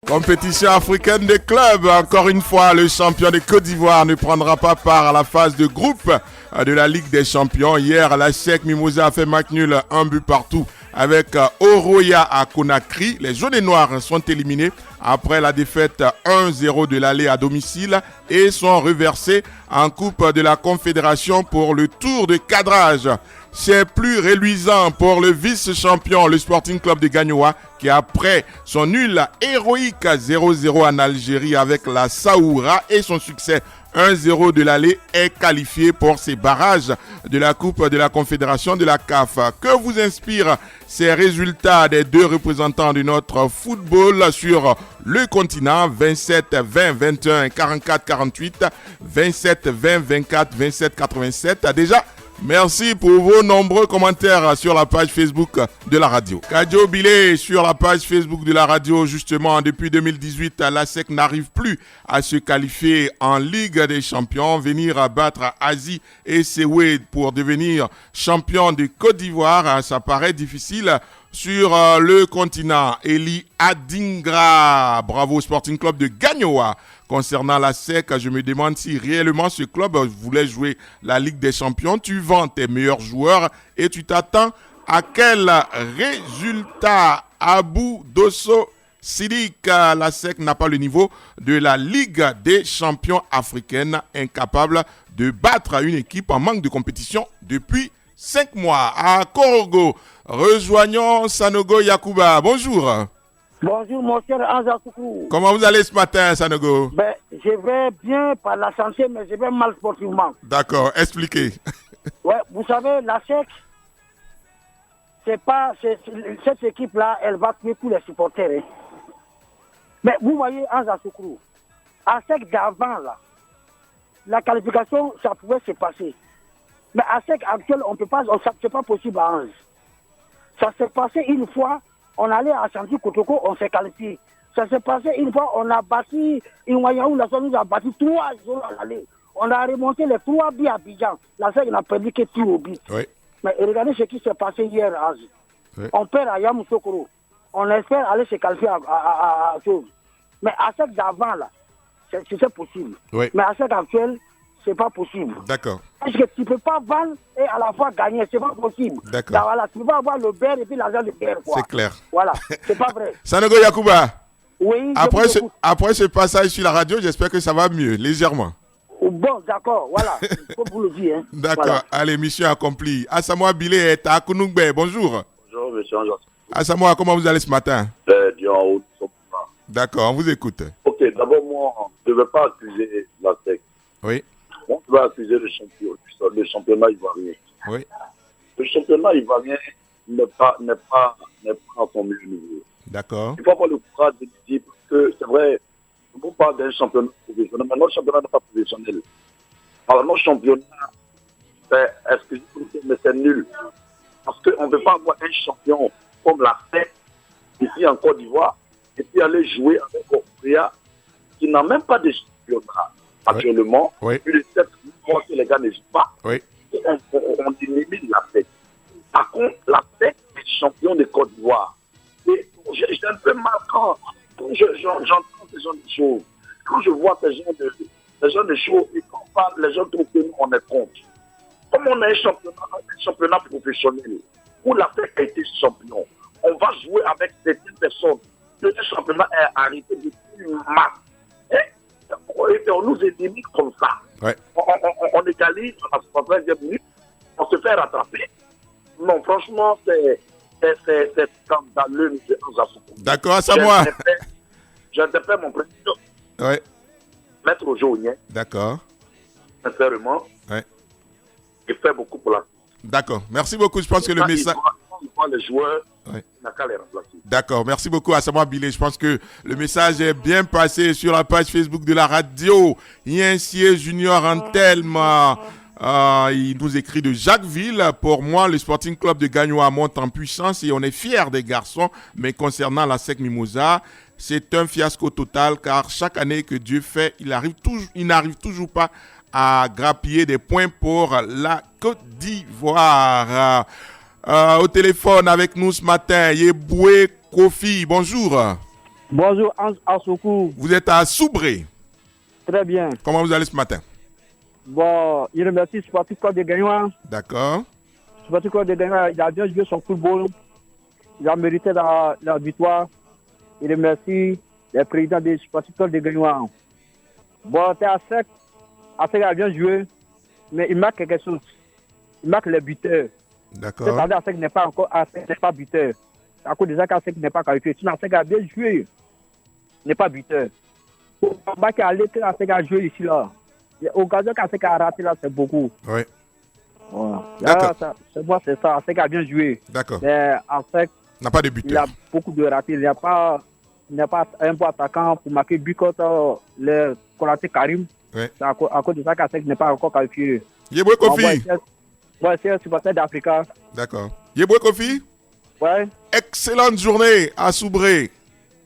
Compétition africaine des clubs. Encore une fois, le champion de Côte d'Ivoire ne prendra pas part à la phase de groupe de la Ligue des Champions. Hier, la SEC Mimosa a fait match nul, un but partout avec Oroya à Conakry. Les jaunes et noirs sont éliminés après la défaite 1-0 de l'aller à domicile et sont reversés en Coupe de la Confédération pour le tour de cadrage. C'est plus reluisant pour le vice-champion, le Sporting Club de Gagnoa, qui après son nul héroïque 0-0 en Algérie avec la Saoura et son succès 1-0 de l'aller est qualifié pour ces barrages de la Coupe de la Confédération de la CAF. Que vous inspirent ces résultats des deux représentants de notre football sur le continent? 27, 20, 21, 44, 48, 27, 20, 24, 27, 87. Déjà, merci pour vos nombreux commentaires sur la page Facebook de la radio. Kadjo Bilé sur la page Facebook de la radio. Justement, depuis 2018, la SEC n'arrive plus à se qualifier en Ligue des Champions. Venir battre Asie et Sewed pour devenir champion de Côte d'Ivoire, ça paraît difficile sur le continent. Eli Adingra, bravo Sporting Club de Gagnoa. Concernant la SEC, je me demande si réellement ce club voulait jouer la Ligue des Champions. Tu vends tes meilleurs joueurs et tu t'attends à quel résultat? Abou Dosso Sidik, la SEC n'a pas le niveau de la Ligue des Champions africaine, incapable de battre une équipe en manque de compétition depuis 5 mois. À Korogo, rejoignons Sanogo Yakuba. Bonjour. Bonjour mon cher Anza Soukou. Comment vous allez ce matin, Sanogo? Je vais bien par la santé, mais je vais mal sportivement. D'accord, expliquez. Ouais, vous savez, la SEC, cette équipe-là, elle va tuer tous les supporters. Hein. Mais vous voyez, Anza Soukou, à SEC d'avant, là, la qualification, ça pouvait se passer. Mais à SEC actuel, on peut pas, c'est pas possible à Ange. Ça s'est passé une fois. On allait à Santi Kotoko, on s'est qualifié. Ça s'est passé une fois, on a bâti, Inwayaou, la zone nous a bâti 3 jours à l'aller. On a remonté les 3 billes à Abidjan. La SEC n'a perdu que tout au but. Oui. Mais regardez ce qui s'est passé hier à Asie. Oui. On perd à Yamoussoukro. On espère aller se qualifier à chose. Mais à SEC d'avant, là, c'est possible. Oui. Mais à SEC actuel, c'est pas possible. D'accord. Parce que tu ne peux pas vendre et à la fois gagner, c'est pas possible. D'accord. Voilà, tu vas avoir le beurre et puis l'argent du beurre. C'est clair. Voilà, c'est pas vrai. Sanogo Yakuba. Oui. Après ce passage sur la radio, j'espère que ça va mieux, légèrement. Bon, d'accord, voilà. Il faut vous le dire. Hein. D'accord, voilà. Allez, mission accomplie. Asamoah Bilé est à Kounougbe. Bonjour. Bonjour, monsieur Anjas. Asamoah, comment vous allez ce matin? Bien en haut. D'accord, on vous écoute. Ok, d'abord, moi, je ne veux pas accuser la SEC. Oui. On va accuser le championnat ivoirien. Oui. Le championnat ivoirien n'est pas à son meilleur niveau. D'accord. Il faut avoir le courage de dire que c'est vrai, on parle d'un championnat professionnel, mais notre championnat n'est pas professionnel. Alors, notre championnat, mais c'est nul. Parce qu'on ne peut pas avoir un champion comme la SEC ici en Côte d'Ivoire et puis aller jouer avec Oria qui n'a même pas de championnat. Actuellement, oui. Plus de 7 mois que les gars ne jouent pas, oui. On élimine la fête. Par contre, la fête est champion de Côte d'Ivoire. Et j'ai un peu mal quand j'entends ce genre de choses. Quand je vois ce genre de choses, et quand on parle, les gens trouvent que nous, on est contre. Comme on a un championnat professionnel, où la fête a été champion, on va jouer avec certaines personnes. Le championnat est arrêté depuis mars. Et on nous élimine comme ça. Ouais. On égalise à la 73e minute, on se fait rattraper. Non, franchement, c'est scandaleux, M. Anzasoukou. D'accord, à Samoa. J'interpelle mon président, Maître Jaunien. D'accord. Sincèrement, il fait beaucoup pour la. D'accord, merci beaucoup. Je pense que le message. Les joueurs, n'a qu'à les remplacer. D'accord, merci beaucoup à Asamoah Bilé. Je pense que le message est bien passé sur la page Facebook de la radio. Yensier Junior Antelma. Il nous écrit de Jacquesville. Pour moi, le Sporting Club de Gagnoa monte en puissance et on est fiers des garçons. Mais concernant la SEC Mimosa, c'est un fiasco total car chaque année que Dieu fait, il n'arrive toujours pas à grappiller des points pour la Côte d'Ivoire. Au téléphone avec nous ce matin, Yeboué Kofi, bonjour. Bonjour, Ange Assoukou. Vous êtes à Soubré. Très bien. Comment vous allez ce matin? Bon, il remercie Sporting Club de Gagnois. D'accord. Sporting Club de Gagnois, il a bien joué son football. Il a mérité la victoire. Il remercie le président du Sporting Club de Gagnois. Bon, c'est Asec. Asec a bien joué, mais il marque quelque chose. Il marque les buteurs. D'accord. C'est-à-dire Asec n'est pas encore buteur. À cause de ça qu'Asec n'est pas qualifié. Sinon, Asec a bien joué. Il n'est pas buteur. Au combat qui a allé, Asec a joué ici, là. L'occasion qu'Asec a raté, là, c'est beaucoup. Oui. Voilà. D'accord. C'est moi, c'est ça. Asec a bien joué. D'accord. Mais Asec, N'a pas de il buteur. a beaucoup de ratés. Il n'y a pas un bon attaquant pour marquer but contre le Konaté Karim. Oui. C'est à cause de ça qu'Asec n'est pas encore qualifié. Yeboué Kofi. Ouais, c'est un supporter d'Africa. D'accord. Yeboué Kofi. Ouais. Excellente journée à Soubré.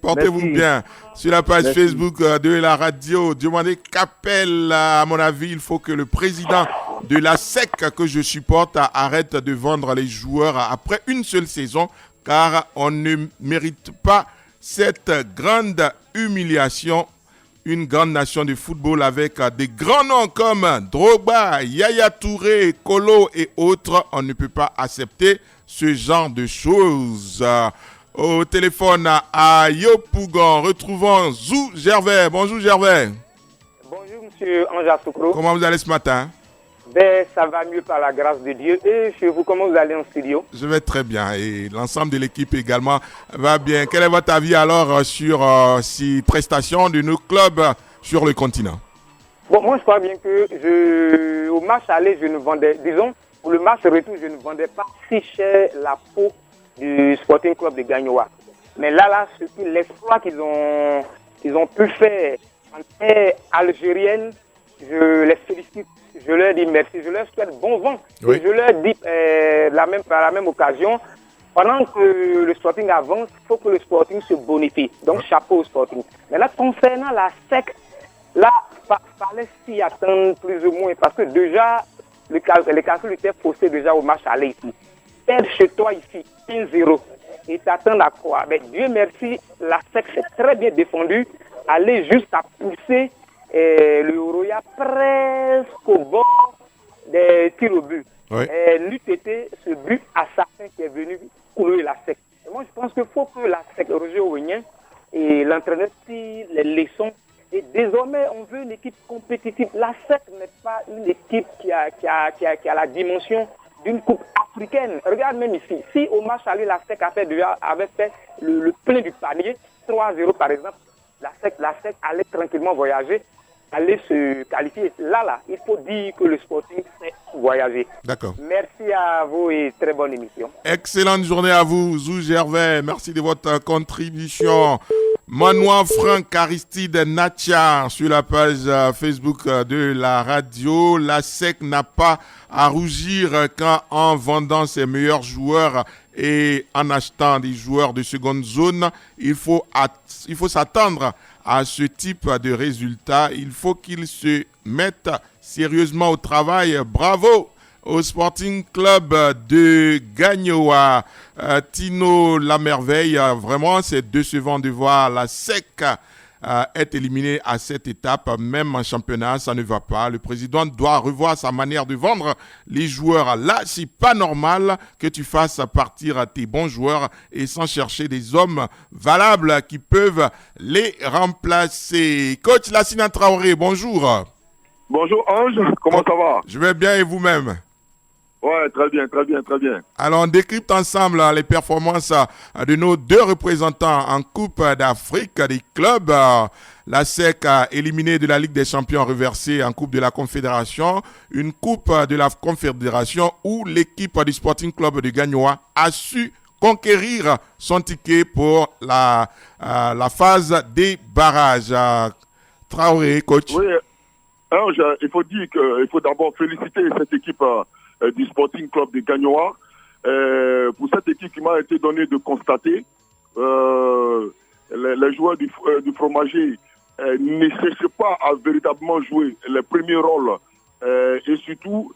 Portez-vous Merci. bien. Sur la page Merci. Facebook de la radio, demandez qu'appelle, à mon avis, il faut que le président de la SEC que je supporte arrête de vendre les joueurs après une seule saison, car on ne mérite pas cette grande humiliation. Une grande nation de football avec des grands noms comme Drogba, Yaya Touré, Kolo et autres, on ne peut pas accepter ce genre de choses. Au téléphone à Yopougon, retrouvons Zou Gervais. Bonjour Gervais. Bonjour Monsieur Anja Soukro. Comment vous allez ce matin? Ben, ça va mieux par la grâce de Dieu. Et chez vous, comment vous allez en studio? Je vais très bien et l'ensemble de l'équipe également va bien. Quel est votre avis alors sur ces prestations de nos clubs sur le continent? Bon, moi je crois bien que au match aller, je ne vendais, disons, pour le match retour, je ne vendais pas si cher la peau du Sporting Club de Gagnoa. Mais là, l'exploit qu'ils ont pu faire en terre algérienne, je les félicite. Je leur dis merci, je leur souhaite bon vent. Oui. Et je leur dis par la même occasion, pendant que le Sporting avance, il faut que le Sporting se bonifie. Donc chapeau au Sporting. Maintenant, concernant la SEC, là, fallait s'y attendre plus ou moins, parce que déjà, les calculs étaient faussés déjà au match aller ici. Perdre chez toi ici, 1-0, et t'attendre à quoi? Ben, Dieu merci, la SEC s'est très bien défendue, aller juste à pousser le Roya presque au bord des tirs au but. Oui. N'eût été ce but assassin qui est venu couler la SEC. Et moi, je pense qu'il faut que la SEC, Roger Owenien, et l'entraîneur tire les leçons. Et désormais, on veut une équipe compétitive. La SEC n'est pas une équipe qui a la dimension d'une coupe africaine. Regarde même ici. Si au match aller, la SEC avait fait le plein du panier, 3-0 par exemple, la SEC allait tranquillement voyager, allait se qualifier. Là, il faut dire que le Sporting sait voyager. D'accord. Merci à vous et très bonne émission. Excellente journée à vous, Zou Gervais. Merci de votre contribution. Manoir Franck Aristide Natia sur la page Facebook de la radio. La SEC n'a pas à rougir quand en vendant ses meilleurs joueurs et en achetant des joueurs de seconde zone. Il faut s'attendre à ce type de résultats. Il faut qu'ils se mettent sérieusement au travail. Bravo au Sporting Club de Gagnoa. Tino Lamerveille, vraiment c'est décevant de voir la SEC être éliminée à cette étape. Même en championnat, ça ne va pas. Le président doit revoir sa manière de vendre les joueurs. Là, c'est pas normal que tu fasses partir tes bons joueurs et sans chercher des hommes valables qui peuvent les remplacer. Coach Lassina Traoré, bonjour. Bonjour Ange, comment ça va? Je vais bien et vous-même? Ouais, très bien. Alors, on décrypte ensemble les performances de nos deux représentants en Coupe d'Afrique des clubs. La SEC a éliminé de la Ligue des Champions reversée en Coupe de la Confédération. Une Coupe de la Confédération où l'équipe du Sporting Club de Gagnoa a su conquérir son ticket pour la phase des barrages. Traoré, coach. Oui, Ange, il faut dire qu'il faut d'abord féliciter cette équipe du Sporting Club de Gagnoa pour cette équipe qui m'a été donnée de constater. Les joueurs du fromager ne cherchaient pas à véritablement jouer les premiers rôles et surtout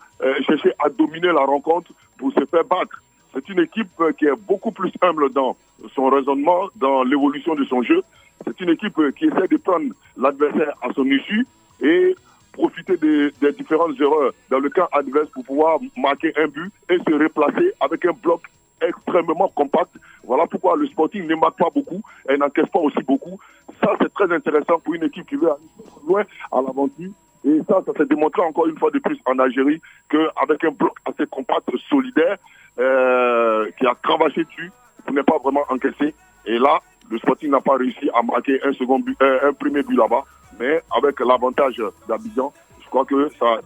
chercher à dominer la rencontre pour se faire battre. C'est une équipe qui est beaucoup plus humble dans son raisonnement, dans l'évolution de son jeu. C'est une équipe qui essaie de prendre l'adversaire à son issue et profiter des différentes erreurs dans le camp adverse pour pouvoir marquer un but et se replacer avec un bloc extrêmement compact. Voilà pourquoi le Sporting ne marque pas beaucoup et n'encaisse pas aussi beaucoup. Ça, c'est très intéressant pour une équipe qui veut aller loin à l'aventure. Et ça s'est démontré encore une fois de plus en Algérie qu'avec un bloc assez compact, solidaire, qui a cravaché dessus, vous n'êtes pas vraiment encaissé. Et là, le Sporting n'a pas réussi à marquer un premier but là-bas. Mais avec l'avantage d'Abidjan, je crois que ça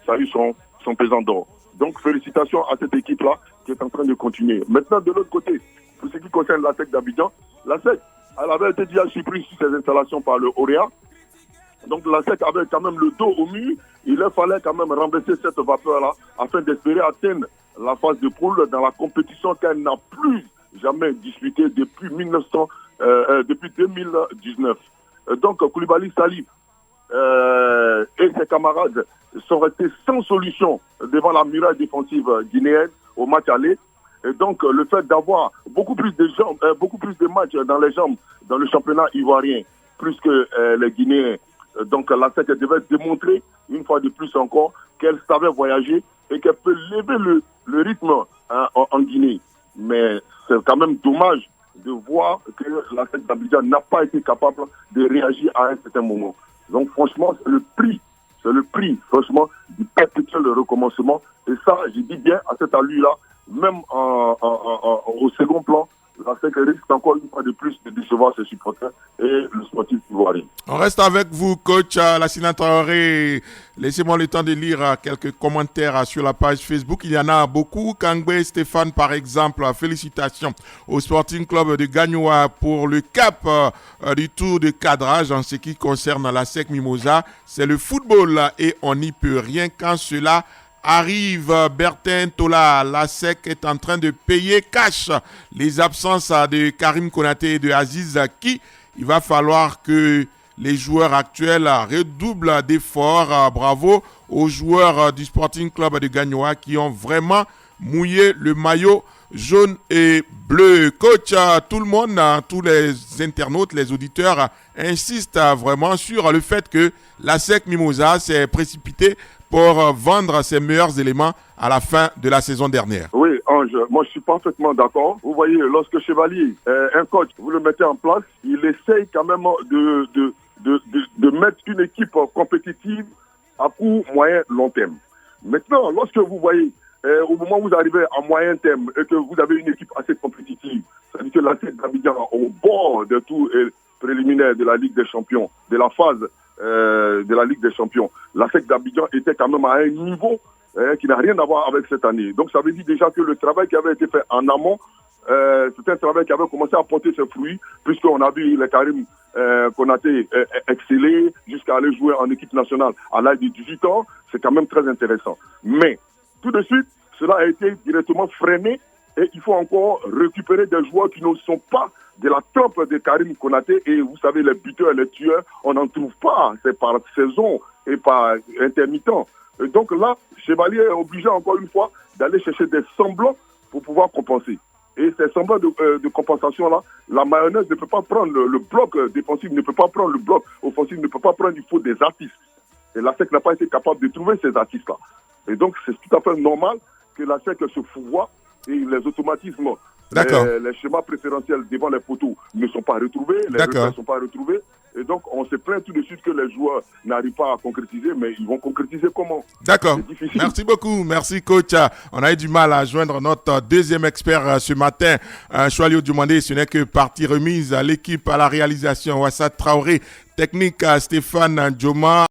a eu son pesant d'or. Donc félicitations à cette équipe-là qui est en train de continuer. Maintenant, de l'autre côté, pour ce qui concerne la SEC d'Abidjan, la SEC, elle avait été déjà surprise sur ses installations par le Orea. Donc la SEC avait quand même le dos au mur. Il leur fallait quand même renverser cette vapeur-là afin d'espérer atteindre la phase de poule dans la compétition qu'elle n'a plus jamais disputée depuis 2019. Donc Koulibaly Salif et ses camarades sont restés sans solution devant la muraille défensive guinéenne au match aller. Et donc le fait d'avoir beaucoup plus de matchs dans les jambes dans le championnat ivoirien, plus que les Guinéens. Donc la SEC devait démontrer une fois de plus encore qu'elle savait voyager et qu'elle peut lever le rythme en Guinée. Mais c'est quand même dommage de voir que la SEC d'Abidjan n'a pas été capable de réagir à un certain moment. Donc franchement, c'est le prix, franchement, du perpétuel recommencement. Et ça, je dis bien, à cette allure-là, même au second plan, la SEC risque encore une fois de plus de décevoir ses supporters et le sportif ivoirien. On reste avec vous, coach Lassina Traoré. Laissez-moi le temps de lire quelques commentaires sur la page Facebook. Il y en a beaucoup. Kangbe Stéphane, par exemple, félicitations au Sporting Club de Gagnoa pour le cap du tour de cadrage en ce qui concerne la SEC Mimosa. C'est le football et on n'y peut rien quand cela arrive. Bertin Tola, la SEC est en train de payer cash les absences de Karim Konaté et de Aziz Zaki. Il va falloir que les joueurs actuels redoublent d'efforts. Bravo aux joueurs du Sporting Club de Gagnoa qui ont vraiment mouillé le maillot jaune et bleu. Coach, tout le monde, tous les internautes, les auditeurs insistent vraiment sur le fait que la SEC Mimosa s'est précipitée pour vendre ses meilleurs éléments à la fin de la saison dernière. Oui, Ange, moi je suis parfaitement d'accord. Vous voyez, lorsque Chevalier, un coach, vous le mettez en place, il essaye quand même de mettre une équipe compétitive à court, moyen, long terme. Maintenant, lorsque vous voyez, au moment où vous arrivez à moyen terme et que vous avez une équipe assez compétitive, c'est-à-dire que la SEC d'Abidjan au bord de tout préliminaire de la Ligue des Champions, de la phase de la Ligue des Champions, la SEC d'Abidjan était quand même à un niveau qui n'a rien à voir avec cette année. Donc ça veut dire déjà que le travail qui avait été fait en amont, c'était un travail qui avait commencé à porter ses fruits, puisqu'on a vu les Karim Konaté exceller jusqu'à aller jouer en équipe nationale à l'âge de 18 ans. C'est quand même très intéressant. Mais tout de suite, cela a été directement freiné et il faut encore récupérer des joueurs qui ne sont pas de la trempe de Karim Konaté. Et vous savez, les buteurs, les tueurs, on n'en trouve pas. C'est par saison et par intermittent. Et donc là, Chevalier est obligé encore une fois d'aller chercher des semblants pour pouvoir compenser. Et ces semblants de compensation-là, la mayonnaise ne peut pas prendre le bloc défensif, ne peut pas prendre le bloc offensif, ne peut pas prendre, il faut des artistes. Et la SEC n'a pas été capable de trouver ces artistes-là. Et donc, c'est tout à fait normal que la SEC se fouvoie et les automatismes, les schémas préférentiels devant les poteaux ne sont pas retrouvés, les repères ne sont pas retrouvés. Et donc, on se plaint tout de suite que les joueurs n'arrivent pas à concrétiser, mais ils vont concrétiser comment? D'accord. Merci beaucoup. Merci, coach. On a eu du mal à joindre notre deuxième expert ce matin, Choualio Diomandé. Ce n'est que partie remise à l'équipe à la réalisation. Wassat Traoré, technique Stéphane Djoma,